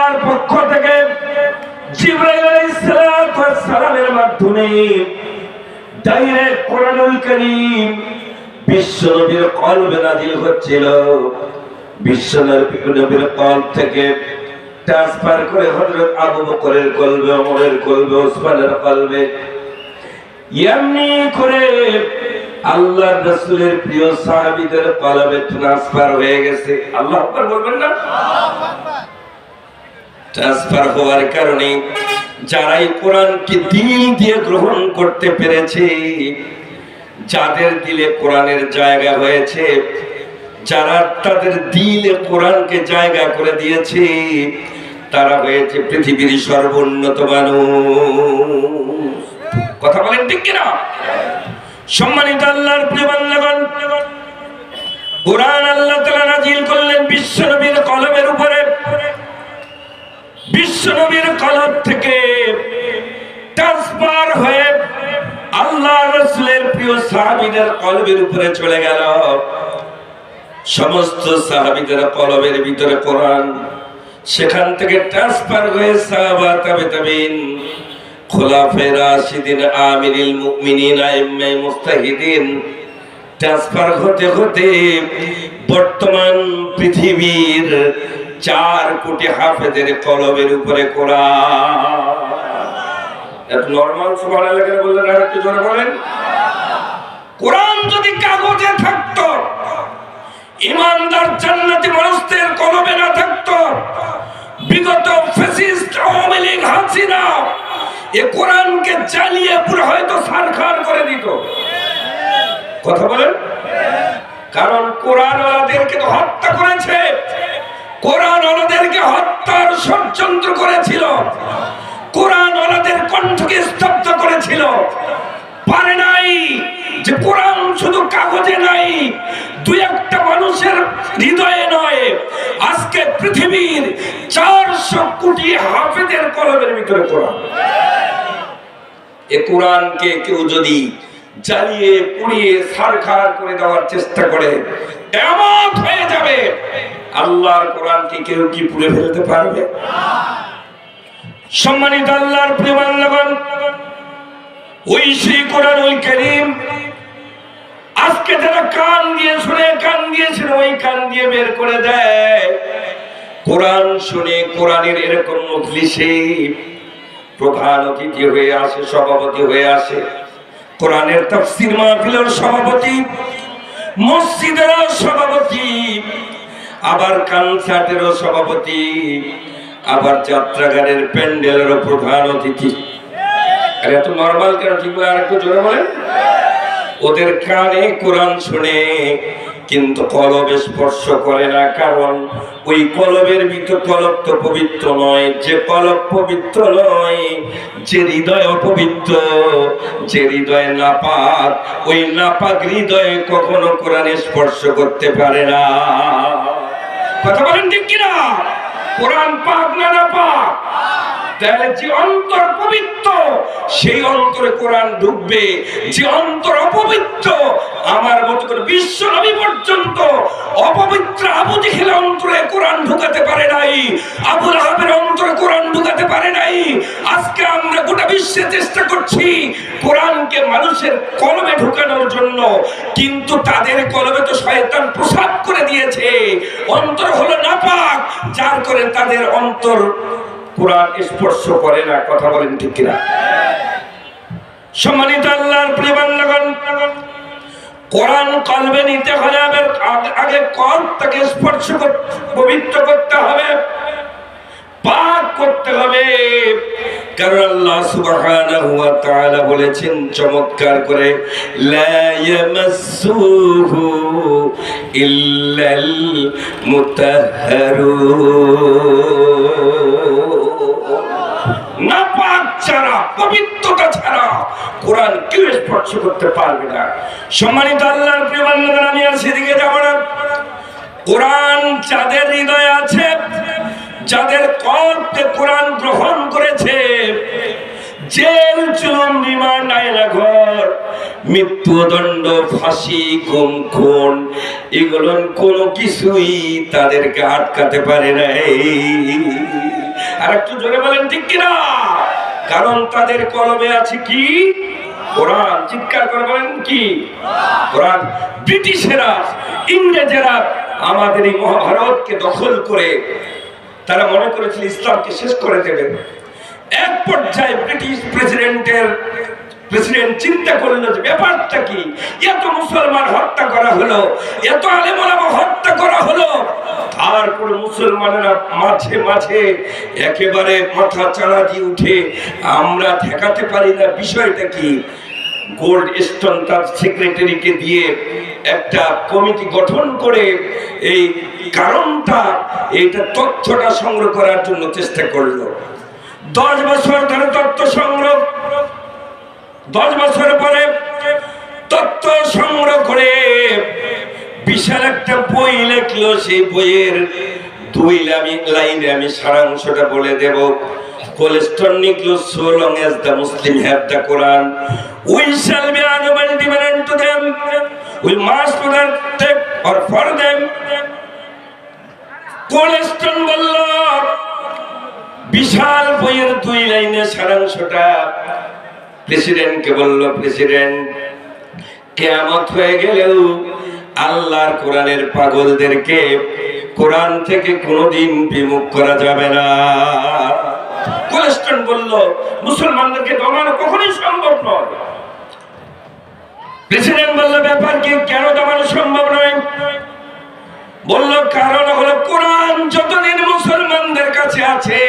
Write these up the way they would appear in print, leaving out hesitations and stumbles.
আল্লাহর পক্ষ থেকে জিবরাইল আলাইহিস সালামের মাধ্যমে ডাইরেক্ট কোরআনুল কারীম বিশ্ব নবীর কলবে নাযিল হচ্ছিল। বিশ্ব নবীর কলব থেকে ট্রান্সফার করে হযরত আবু বকরের কলবে, ওমরের কলবে, ওসমানের কলবে, এমনি করে আল্লাহর রাসূলের প্রিয় সাহাবীদের কলবে ট্রান্সফার হয়ে গেছে। আল্লাহু আকবার বলবেন না? ট্রান্সফার হওয়ার কারণে যারাই কোরআনকে দিল দিয়ে গ্রহণ করতে পেরেছে, যাদের দিলে কোরআনের জায়গা হয়েছে, যারা তাদের দিলে কোরআনকে জায়গা করে দিয়েছে, তারা হয়েছে পৃথিবীর সর্বোন্নত মানুষ। কথা বলেন ঠিক কিনা? সম্মানিত আল্লাহর প্রিয় বান্দাগণ, কোরআন আল্লাহ তাআলা নাযিল করলেন বিশ্ব নবীর কলবের উপরে। বিশ্ব নবীর কলব থেকে ট্রান্সফার হয়ে আল্লাহর রাসূলের প্রিয় সাহাবীদের কলবের উপরে চলে গেল। সমস্ত সাহাবীদের কলবের ভিতরে কোরআন, সেখান থেকে ট্রান্সফার হয়ে সাহাবা, তাবেঈন, খুলাফায়ে রাশিদিন, আমিরুল মুমিনিন, আইম্মায়ে মুজতাহিদিন, ট্রান্সফার হতে হতে বর্তমান পৃথিবীর 4 কোটি হাফেজের কলবের উপরে কোরআন। এত নরমাল সুবহানাল্লাহ করে বললেন, আর একটু জোরে বলেন। কোরআন যদি কাগজে থাকতো, ইমানদার জান্নাতি মানুষদের কলবে না থাকতো, বিগত ফ্যাসিস্ট আওয়ামী লীগ হাসিনা এ কোরআনকে জ্বালিয়ে পুরো হয়তো ছারখার করে দিত। কথা বলেন? কারণ কোরআন ওয়ালাদেরকে তো হত্যা করেছে, কোরআন ওয়ালাদেরকে হত্যার ষড়যন্ত্র করেছিল, কোরআন ওয়ালাদের কণ্ঠকে স্তব্ধ করেছিল। পারে নাই যে কোরআন শুধু কাগজে নাই, 2-1টা মানুষের হৃদয়ে নয়, আজকে পৃথিবীর 400 কোটি হাফেজের কলবের ভিতরে কোরআন। এ কোরআনকে কেউ যদি জ্বালিয়ে পুড়িয়ে ছারখার করে দেওয়ার চেষ্টা করে, কিয়ামত হয়ে যাবে। আল্লাহর কোরআনকে কেউ কি পুড়ে ফেলতে পারবে? সম্মানিত আল্লাহর প্রিয় বান্দাগণ, ওই সেই কোরআনুল কারীম আজকে যারা কান দিয়ে শুনে, কান দিয়েছিল ওই কান দিয়ে বের করে দেয়। কোরআন শুনে কোরআনের এরকম মজলিসে প্রধান অতিথি হয়ে আসে, সভাপতি হয়ে আসে, কোরআনের তাফসীর মাহফিলের সভাপতি, মসজিদের সভাপতি, আবার কনসার্টেরও সভাপতি, আবার যাত্রাগানের প্যান্ডেলেরও প্রধান অতিথি। আর এত নরমাল কেন? ঠিক বলে আর একটু জোরে বলেন। ওদের কানে কোরআন শুনে কিন্তু কলবে স্পর্শ করে না, কারণ ওই কলবের ভিতর, কলব তো পবিত্র নয়। যে কলব পবিত্র নয়, যে হৃদয় অপবিত্র, যে হৃদয় নাপাক, ওই নাপাক হৃদয়ে কখনো কোরআনে স্পর্শ করতে পারে না। কথা বলেন ঠিক কিনা? কোরআন পাক না নাপাক? তাহলে যে অন্তর পবিত্র সেই অন্তরে কোরআন ঢুকবে, যে অন্তর অপবিত্র, আমার মতো করে বিশ্ব নবী পর্যন্ত অপবিত্র আবু জেহেল অন্তরে কোরআন ঢুকাতে পারে নাই, আবু লাহাবের অন্তরে কোরআন ঢুকাতে পারে নাই। আজকে আমরা গোটা বিশ্বে চেষ্টা করছি কোরআনকে মানুষের কলবে ঢুকানোর জন্য, কিন্তু তাদের কলবে তো শয়তান প্রসাব করে দিয়েছে, অন্তর হলো নাপাক, যার করে তাদের অন্তর কোরআন স্পর্শ করে না। কথা বলেন ঠিক কিনা? সম্মানিত আল্লাহর প্রিয় বান্দাগণ, কোরআন কলবে নিতে হলে আগে কলবটাকে স্পর্শ পবিত্র করতে হবে, পাক করতে হবে। কারণ আল্লাহ সুবহানাহু ওয়া তাআলা বলেছেন চমৎকার করে, লা ইয়ামাসসুহু ইল্লাল মুতাহহারুন। নাপাক ছাড়া, পবিত্রতা ছাড়া কোরআন কেউ স্পর্শ করতে পারবে না। সম্মানিত আল্লাহর প্রিয় বান্দাগণ, আমি আর সেদিকে যাব না। কোরআন যাদের হৃদয়ে আছে, যাদের কলবে কোরআন গ্রহণ করেছে, জেল, জুলুম, রিমান্ড, আয়নাঘর, মৃত্যুদণ্ড, ফাঁসি, গুম, খুন, এগুলো কোনো কিছুই তাদেরকে আটকাতে পারে নাই। আর একটু জোরে বলেন ঠিক কিনা? কারণ তাদের কলমে আছে কি? কোরআন। চিৎকার করে বলেন কি? কোরআন। ব্রিটিশেরা, ইংরেজেরা আমাদের এই মহাভারতকে দখল করে তারা মনে করেছিল ইসলামকে শেষ করে দেবে। এক পর্যায়ে ব্রিটিশ প্রেসিডেন্ট চিন্তা করলো যে ব্যাপারটা কি, এত মুসলমান হত্যা করা হলো, এত আলেম ওলামা হত্যা করা হলো, তারপর মুসলমানেরা মাঝে মাঝে একেবারে মাথা চাড়া দিয়ে উঠে আমরা ঠেকাতে পারি না, বিষয়টা কি? গোল্ড স্টোন তার সেক্রেটারিকে দিয়ে একটা কমিটি গঠন করে এই কারণটা, এইটা তথ্যটা সংগ্রহ করার জন্য চেষ্টা করলো। 10 বছর ধরে তথ্য সংগ্রহ, 10 বছর পরে তথ্য সংগ্রহ করে বিশাল একটা বই লেখলো। সেই বইয়ের 2 লাইনে আমি সারাংশটা বলে দেব। Colston Nicholas, so long as the Muslim have the Quran, we shall be unable to demand to them. We must protect or for them. Colston বলল বিশাল বইয়ের 2 লাইনে সারাংশটা প্রেসিডেন্টকে বলল, প্রেসিডেন্ট, কিয়ামত হয়ে গেলেও আল্লাহর কোরআনের পাগলদেরকে কোরআন থেকে কোনোদিন বিমুখ করা যাবে না। কোলেস্টন বলল মুসলমানদেরকে দমানো কখনোই সম্ভব নয়। প্রেসিডেন্ট বলল ব্যাপার কি, কেন দমানো সম্ভব নয়? বলল কারণ হলো কোরআন যতদিন মুসলমানদের কাছে আছে,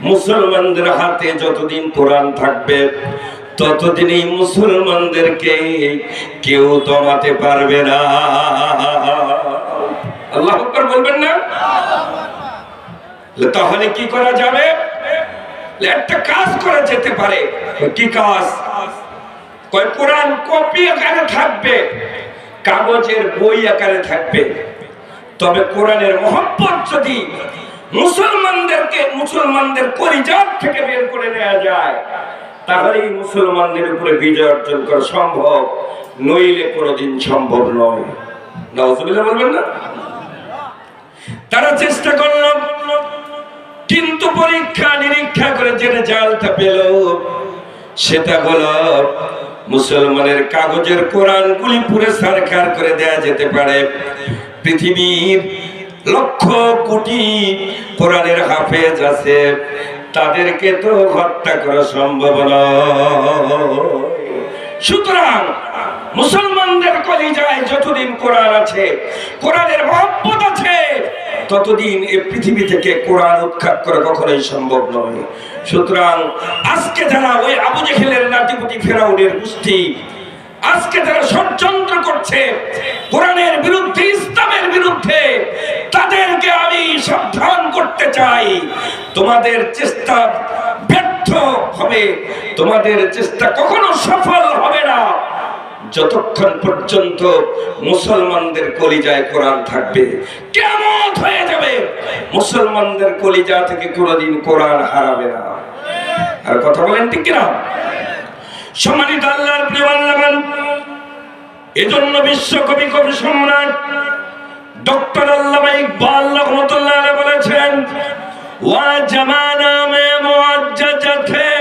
মুসলমানদের হাতে যতদিন কোরআন থাকবে, ততদিন এই মুসলমানদেরকে কেউ দমাতে পারবে না। আল্লাহু আকবার বলবেন না? তাহলে কি করা যাবে? একটা কাজ করা যেতে পারে। কি কাজ? কোরআন কপি আকারে থাকবে, কাগজের বই আকারে থাকবে, তবে কোরআনের মহব্বত যদি মুসলমানদের কলিজাত থেকে বের করে নেওয়া যায়, তাহলে মুসলমানদের উপরে বিজয় অর্জন করা সম্ভব, নইলে কোনোদিন সম্ভব নয়। নাউজুবিল্লাহ বলবেন না? তারা চেষ্টা করলো, কিন্তু পরীক্ষা নিরীক্ষা করে যে রেজাল্টটা পেল সেটা হলো মুসলমানের কাগজের কোরআনগুলি পুরো সরকার করে দেয়া যেতে পারে। পৃথিবীর লক্ষ কোটি কোরআনের হাফেজ আছে, তাদেরকে তো হত্যা করা সম্ভব নয়। সুতরাং মুসলমানদের কলিজায় যতদিন কোরআন আছে, কোরআনের মহব্বত আছে, ততদিন এই পৃথিবী থেকে কোরআন উৎখাত করা কখনোই সম্ভব নয়। সুতরাং আজকে যারা ওই আবু জেহেলের নাতিপুতি ফেরাউনের গোষ্ঠী, আজকে যারা ষড়যন্ত্র করছে কোরআনের বিরুদ্ধে, ইসলামের বিরুদ্ধে, তাদেরকে আমি সাবধান করতে চাই, তোমাদের চেষ্টা ব্যর্থ হবে, তোমাদের চেষ্টা কখনো সফল হবে না যতক্ষণ পর্যন্ত মুসলমানদের কলিজায় কোরআন থাকবে। কিয়ামত হয়ে যাবে, মুসলমানদের কলিজা থেকে কোনোদিন কোরআন হারাবে না। আর কথা বলেন ঠিক কিনা? সম্মানিত আল্লাহর প্রিয় বান্দাগণ, এজন্য বিশ্বকবি কবি সম্রাট ডক্টর আল্লামা ইকবাল রহমাতুল্লাহ আলাইহি বলেছেন, ওয়া জামানা মে মুআজ্জাজাত হে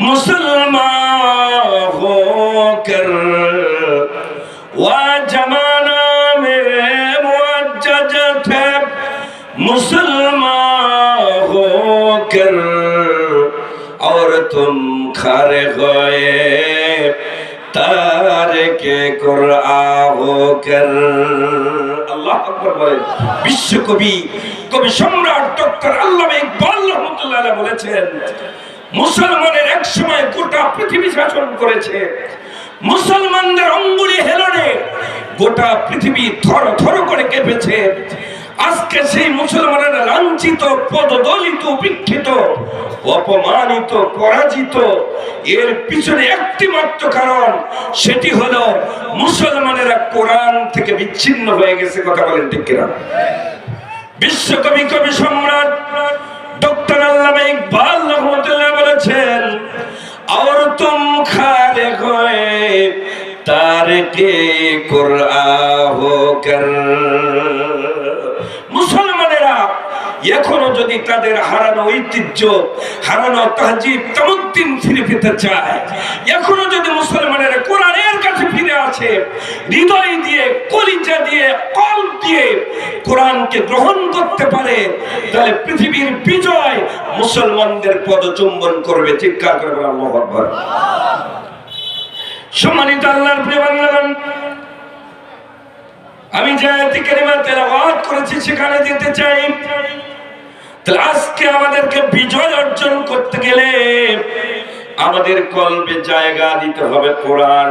মুসলমান হোকর, ওয়া জামানা মে মুআজ্জাজাত হে মুসলমান হোকর, और तुम खरे गए तारके कुरआन होकर। আল্লাহু আকবার বলেন। বিশ্বকবি কবি সম্রাট ডক্টর আল্লামা ইকবাল রহমাতুল্লাহ আলাইহি বলেছেন, মুসলমানের এক সময় গোটা পৃথিবী শাসন করেছে, মুসলমানদের অঙ্গুলি হেলনে গোটা পৃথিবী থর থর করে কেঁপেছে। আজকে সেই মুসলমানেরা লাঞ্ছিত, পদদলিত, উপেক্ষিত, অপমানিত, পরাজিত, এর পিছনে একটি মাত্র কারণ, সেটি হলো মুসলমানেরা কোরআন থেকে বিচ্ছিন্ন হয়ে গেছে। কথা বলেন ঠিক কিনা? বিশ্বকবি কবি সম্রাট ডক্টর আল্লামা ইকবাল রহমাতুল্লাহ বলেছেন, और तुम खारे गए तारके कुरआन होकर। মুসলমানেরা এখনো যদি তাদের হারানো ঐতিহ্য, হারানো তাহজিব তামুদ্দিন ফিরে পেতে চায়, এখনো যদি মুসলমানের কোরআনের কাছে ফিরে আসে, হৃদয় দিয়ে, কলিজা দিয়ে, কল্প দিয়ে কোরআনকে গ্রহণ করতে পারে, তাহলে পৃথিবীর বিজয় মুসলমানদের পদচুম্বন করবে। চিৎকার করবে আল্লাহু আকবার। সম্মানিত আল্লাহর প্রিয় বান্দাগণ, আমি যে আয়াতে কারিমা তেলাওয়াত করেছি সেখানে যেতে চাই। তাহলে আজকে আমাদেরকে বিজয় অর্জন করতে গেলে আমাদের কলবে জায়গা দিতে হবে কোরআন।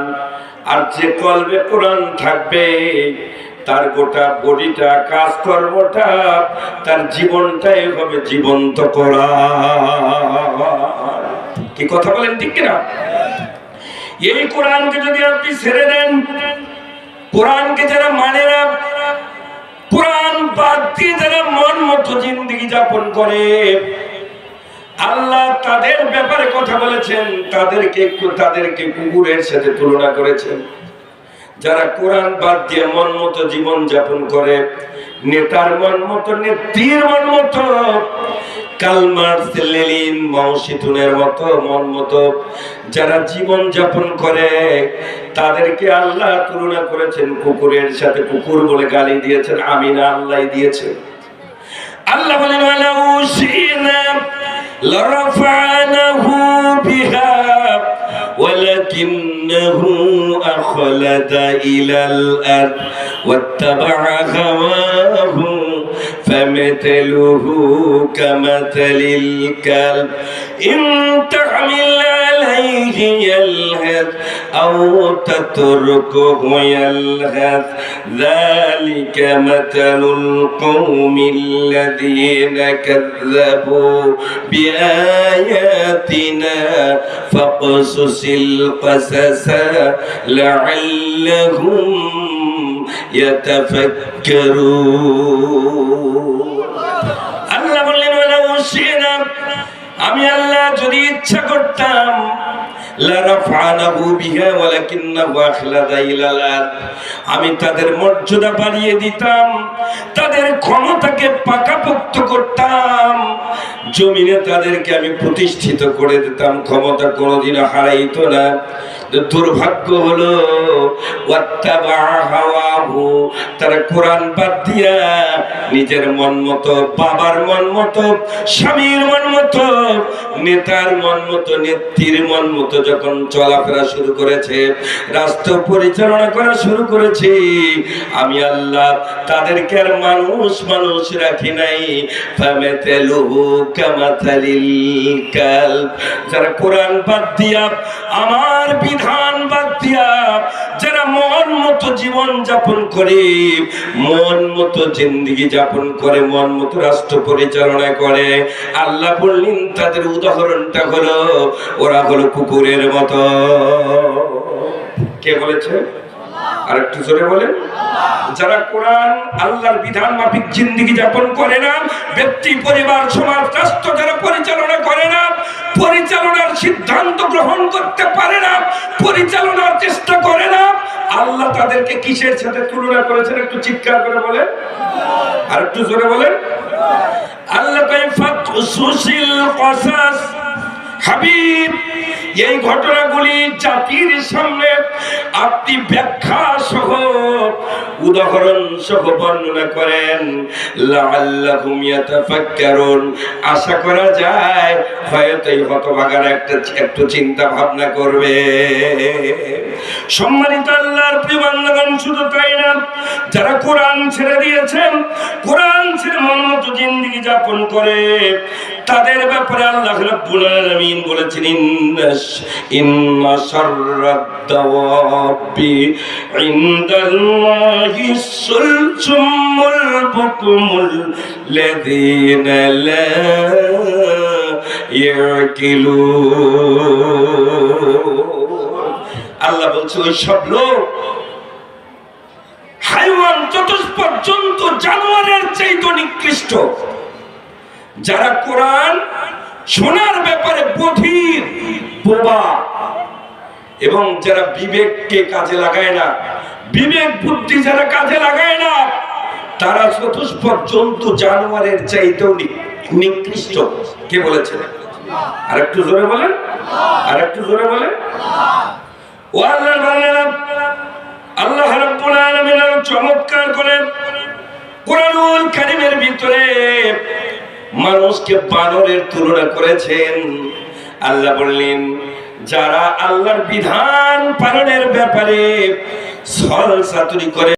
আর যে কলবে কোরআন থাকবে তার গোটা বডিটা, কাজকর্মটা, তার জীবনটাই হবে জীবন্ত কোরআন। কি কথা বলেন ঠিক কিনা? এই কোরআনকে যদি আপনি ছেড়ে দেন, কোরআনকে যারা মানে না, কোরআন বাদ দিয়ে যারা মন মতো জিন্দেগি যাপন করে, আল্লাহ তাদের ব্যাপারে কথা বলেছেন, তাদেরকে কুকুরের সাথে তুলনা করেছেন। যারা কোরআন বাদ দিয়ে মন মতো জীবন যাপন করে, নেতার মন মতো, নেত্রীর মন মতো, কালমার্স, লেনিন, মাও সেতুনের মতো মন মতো যারা জীবন যাপন করে, তাদেরকে আল্লাহ তুলনা করেছেন কুকুরের সাথে। কুকুর বলে গালি দিয়েছেন, আমি না, আল্লাহ দিয়েছেন। আল্লাহ বলেন ওয়ালাউ শিনা লারাফানাহু বিহা ওয়ালাকিন্নাহু আখলাদা ইলাল আরদ ওয়াত্তাবা'a হাওয়াহু ফামাতালুহু কামাতালিল কালব ইন তাহমিল আলাইহি ইয়ালহাদ আও তাতরুকুহু ইয়ালহাদ যালিকা মাতালুল কওমিল্লাযীনা কাযযাবু বিআয়াতিনা ফাকসুসিল কাসাসা লাআল্লাহুম ইয়াতাফাক্কারুন। আল্লাহ বললেন ওয়ালাউ শিনা, আমি আল্লাহ যদি ইচ্ছা করতাম, লারাফানাহু বিহা ওয়ালাকিন্নাহু আখলাদা ইলাল আরদ, আমি তাদের মর্যাদা বাড়িয়ে দিতাম, তাদের ক্ষমতাকে পাকাপোক্ত করতাম, জমিনে তাদেরকে আমি প্রতিষ্ঠিত করে দিতাম, ক্ষমতা কোনোদিনও হারাইতো না। দুর্ভাগ্য হলো ওয়াত্তাবা'a হাওয়াহু, তারা কোরআন বাদ দিয়া নিজের মন মতো, বাবার মন মতো, স্বামীর মন মতো, নেতার মন মতো, নেত্রীর মন মতো যখন চলাফেরা শুরু করেছে, রাষ্ট্র পরিচালনা করা শুরু করেছে, আমি আল্লাহ তাদেরকে আর মানুষ রাখি নাই। ফামাতালুহু কামাতালিল কালব, যারা কোরআন বাদ দিয়া, আমার বিধান বাদ দিয়া যারা মন মতো জীবন যাপন করে, মন মতো জিন্দেগি যাপন করে, মন মতো রাষ্ট্র পরিচালনা করে, আল্লাহ বললেন তাদের উদাহরণটা হলো ওরা হলো কুকুরের মতো। কে বলেছে? আর একটু জোরে বলেন। যারা কোরআন আল্লাহর বিধান মাফিক জিন্দেগি যাপন করে না, ব্যক্তি, পরিবার, সমাজ, রাষ্ট্র যারা পরিচালনা করে না, পরিচালনার সিদ্ধান্ত গ্রহণ করতে পারে না, পরিচালনার চেষ্টা করে না, আল্লাহ তাদেরকে কিসের সাথে তুলনা করেছেন? একটু চিৎকার করে বলেন, আর একটু জোরে বলেন। আল্লাহ ফাকসুসিল কাসাস, হাবিব এই ঘটনাগুলি জাতির সামনে আপনি ব্যাখ্যা সহ, উদাহরণ সহ বর্ণনা করেন, লাআল্লাহুম ইয়াতাফাক্কারুন, আশা করা যায় হয়তো এই হতভাগারা একটু চিন্তা ভাবনা করবে। সম্মানিত আল্লাহর প্রিয় বান্দাগণ, শুধু তাই না, যারা কোরআন ছেড়ে দিয়েছেন, কোরআন ছেড়ে মন মতো জিন্দেগি যাপন করে, তাদের ব্যাপারে আল্লাহ রাব্বুল আলামিন বলেছেন, ইন্না শাররাদ দাওয়াবি ইনদাল্লাহিস সুলসুমুল বুকুমুল লাযীনা লা ইয়াকিলুন। আল্লাহ বলছে ওই সব লোক, হাইওয়ান, চতুষ্পদ জন্তু, জানোয়ারের চাইতে নিকৃষ্ট, যারা কোরআন শোনার ব্যাপারে বধির, বোবা, এবং যারা বিবেককে কাজে লাগায় না, বিবেক বুদ্ধি যারা কাজে লাগায় না, তারা চতুষ্পদ জন্তু জানোয়ারের চাইতেও নিকৃষ্ট। কে বলেছেন? আরেকটু জোরে বলেন, আরেকটু জোরে বলেন। ও আল্লাহর বান্দারা, আল্লাহ রাব্বুল আলামিন চমৎকার করে কুরআনুল কারীমের ভিতরে মানুষকে বানরের তুলনা করেছেন। আল্লাহ বললেন, যারা আল্লাহর বিধান পালনের ব্যাপারে ছলচাতুরি করে